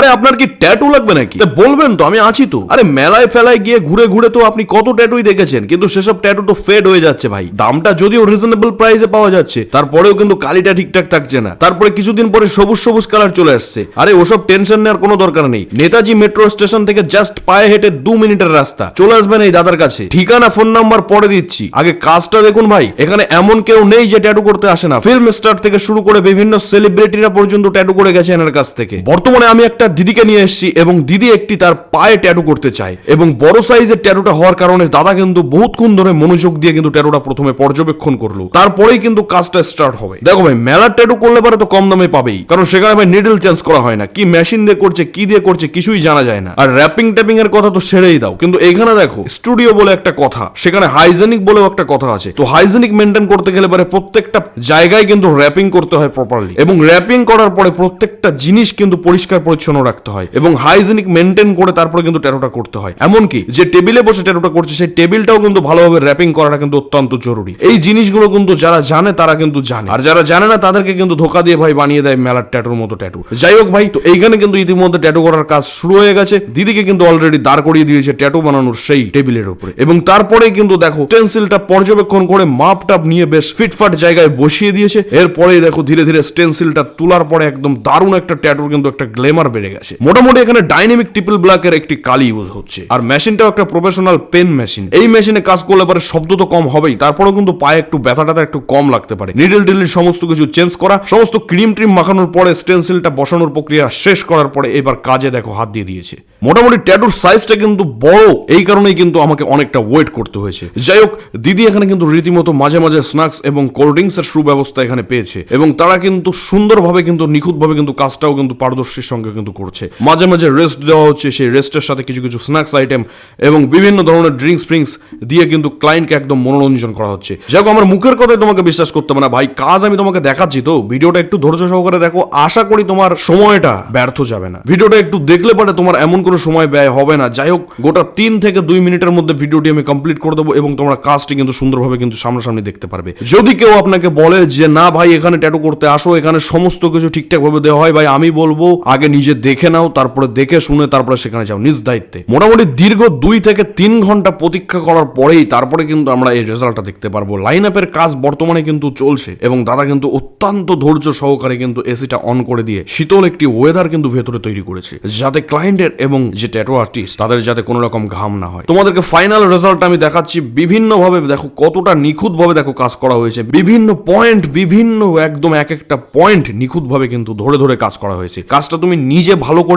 আরে আপনার কি ট্যাটু লাগবে নাকি? বলবেন তো, আমি আছি তো। আরে মেলায় ফেলায় গিয়ে ঘুরে ঘুরে তো আপনি কত ট্যাটুই দেখেছেন, কিন্তু সেসব ট্যাটু তো ফেড হয়ে যাচ্ছে ভাই। দামটা যদিও রিজনেবল প্রাইসে পাওয়া যাচ্ছে, তারপরেও কিন্তু কালিটা ঠিকঠাক থাকছে না। তারপরে কিছুদিন পরে সবুজ সবুজ কালার চলে আসছে। আরে ওসব টেনশন নেওয়ার কোনো দরকার নেই। নেতাজি মেট্রো স্টেশন থেকে জাস্ট পায়ে হেঁটে 2 মিনিটের রাস্তা, চলে আসবেন এই দাদার কাছে। ঠিকানা ফোন নাম্বার পরে দিচ্ছি, আগে কাজটা দেখুন ভাই। এখানে এমন কেউ নেই যে ট্যাটু করতে আসে না। ফিল্ম স্টার থেকে শুরু করে বিভিন্ন সেলিব্রিটিরা পর্যন্ত ট্যাটু করে গেছে এনার কাছ থেকে। বর্তমানে আমি একটা দিদিকে নিয়ে এসেছি এবং দিদি একটি তার পায়ে ট্যাটু করতে চায়, এবং বড় সাইজের ট্যাটুটা হওয়ার কারণে দাদা কিন্তু বহুতক্ষণ ধরে মনোযোগ দিয়ে কিন্তু ট্যাটুটা প্রথমে পর্যবেক্ষণ করলো, তারপরেই কিন্তু কাজটা স্টার্ট হবে। দেখো ভাই, মেলার ট্যাটু করলে পারে তো কম দামে পাবেই, কারণ সেখানে ভাই নিডল চেঞ্জ করা হয় না, কি মেশিন দিয়ে করছে কি দিয়ে করছে কিছুই জানা যায় না। আর র্যাপিং ট্যাপিং এর কথা তো সেরেই দাও, কিন্তু এখানে দেখো স্টুডিও বলে একটা কথা, সেখানে হাইজেনিক বলেও একটা কথা আছে। তো হাইজেনিক মেনটেন করতে গেলে পারে প্রত্যেকটা জায়গায় কিন্তু র্যাপিং করতে হয় প্রপারলি, এবং র্যাপিং করার পরে প্রত্যেকটা জিনিস কিন্তু পরিষ্কার পরিচ্ছন্ন রাখতে হয় এবং হাইজেনিক মেনটেন করে তারপরে কিন্তু ট্যাটুটা করতে হয়। এমনকি যে টেবিলে বসে ট্যাটুটা করছে সেই টেবিলটাও কিন্তু ভালোভাবে র্যাপিং করাটা কিন্তু অত্যন্ত জরুরি। এই জিনিসগুলো কিন্তু যারা জানে তারা কিন্তু জানে, আর যারা জানে না তাদেরকে কিন্তু ধোকা দিয়ে ভাই বানিয়ে দেয় মেলার ট্যাটুর মতো ট্যাটু। যাই হোক ভাই, তো এইখানে কিন্তু ইতিমধ্যে ট্যাটু করার কাজ শুরু হয়ে গেছে। দিদিকে কিন্তু অলরেডি দাঁড় করিয়ে দিয়েছে ট্যাটু বানানোর সেই টেবিলের উপরে, এবং তারপরেই কিন্তু দেখো স্টেনসিলটা পর্যবেক্ষণ করে মাপ টাপ নিয়ে বেশ ফিটফাট জায়গায় বসিয়ে দিয়েছে। এরপরেই দেখো ধীরে ধীরে স্টেনসিলটা তোলার পরে একদম দারুণ একটা ট্যাটুর কিন্তু একটা গ্লেমার বেড়ে গেছে। মোটামুটি এখানে ডাইনামিক ট্রিপল ব্ল্যাকের একটি কালি ইউজ হচ্ছে, আর মেশিনটাও একটা প্রফেশনাল পেন মেশিন। এই মেশিনে কাজ করলে পরে শব্দ তো কম হবেই, তারপরেও কিন্তু পায়ে একটু ব্যথা টাথা একটু কম লাগতে পারে। নিডল ডিল সমস্ত কিছু চেঞ্জ করা, সমস্ত ক্রিম ট্রিম মাখানোর পরে স্টেনসিলটা বসানোর প্রক্রিয়া শেষ করার পরে এবার কাজে দেখো হাত দিয়ে দিয়েছে। মোটামুটি ট্যাটুর সাইজটা কিন্তু বড়, এই কারণেই কিন্তু আমাকে অনেকটা ওয়েট করতে হয়েছে। যাই হোক, দিদি এখানে কিন্তু রীতিমতো মাঝে মাঝে স্ন্যাক্স এবং কোল্ড ড্রিঙ্কস এর সুব্যবস্থা এখানে পেয়েছে, এবং তারা কিন্তু সুন্দরভাবে কিন্তু নিখুঁতভাবে কিন্তু কাজটাও কিন্তু পারদর্শীর সঙ্গে কিন্তু করছে। মাঝে মাঝে রেস্ট দেওয়া হচ্ছে, সেই রেস্টের সাথে কিছু কিছু স্ন্যাক্স আইটেম এবং বিভিন্ন ধরনের ড্রিঙ্কস ফ্রিঙ্কস দিয়ে কিন্তু ক্লায়েন্টকে একদম মনোরঞ্জন করা হচ্ছে। যাই হোক, আমার মুখের কথায় তোমাকে বিশ্বাস করতে হবে না ভাই, কাজ আমি তোমাকে দেখাচ্ছি তো। ভিডিওটা একটু ধৈর্য সহকারে দেখো, আশা করি তোমার সময়টা ব্যর্থ যাবে না। ভিডিওটা একটু দেখলে পরে তোমার এমন কোনো সময় ব্যয় হবে না। যাই হোক, গোটা 3 থেকে 2 মিনিটের মধ্যে ভিডিওটি আমি কমপ্লিট করে দেবো, এবং তোমরা কাজটি কিন্তু সুন্দরভাবে কিন্তু সামনাসামনি দেখতে পারবে। যদি কেউ আপনাকে বলে যে না ভাই এখানে ট্যাটু করতে আসো, এখানে সমস্ত কিছু ঠিকঠাক ভাবে দেওয়া হয়, ভাই আমি বলবো আগে নিজে দেখে নাও, তারপরে দেখে শুনে তারপরে সেখানে যাও নিজ দায়িত্বে। মোটামুটি দীর্ঘ 2 থেকে 3 ঘন্টা প্রতীক্ষা করার পরেই তারপরে কিন্তু আমরা এই রেজাল্টটা দেখতে পারবো। লাইন আপের কাজ বর্তমানে কিন্তু চলছে, এবং দাদা কিন্তু অত্যন্ত ধৈর্য সহকারে কিন্তু এসিটা অন করে দিয়ে শীতল একটি ওয়েদার কিন্তু ভেতরে তৈরি করেছে, যাতে ক্লায়েন্টের এবং যে ট্যাটু আর্টিস্ট তাদের যাতে কোনো রকম ঘাম না হয়। তোমাদেরকে ফাইনাল রেজাল্ট আমি দেখাচ্ছি বিভিন্ন ভাবে, দেখো কতটা নিখুঁত ভাবে দেখো কাজ করা হয়েছে। বিভিন্ন পয়েন্ট, বিভিন্ন একদম এক একটা পয়েন্ট নিখুঁত ভাবে কিন্তু ধরে ধরে কাজ করা হয়েছে। কাজটা তুমি নিজে ভালো করে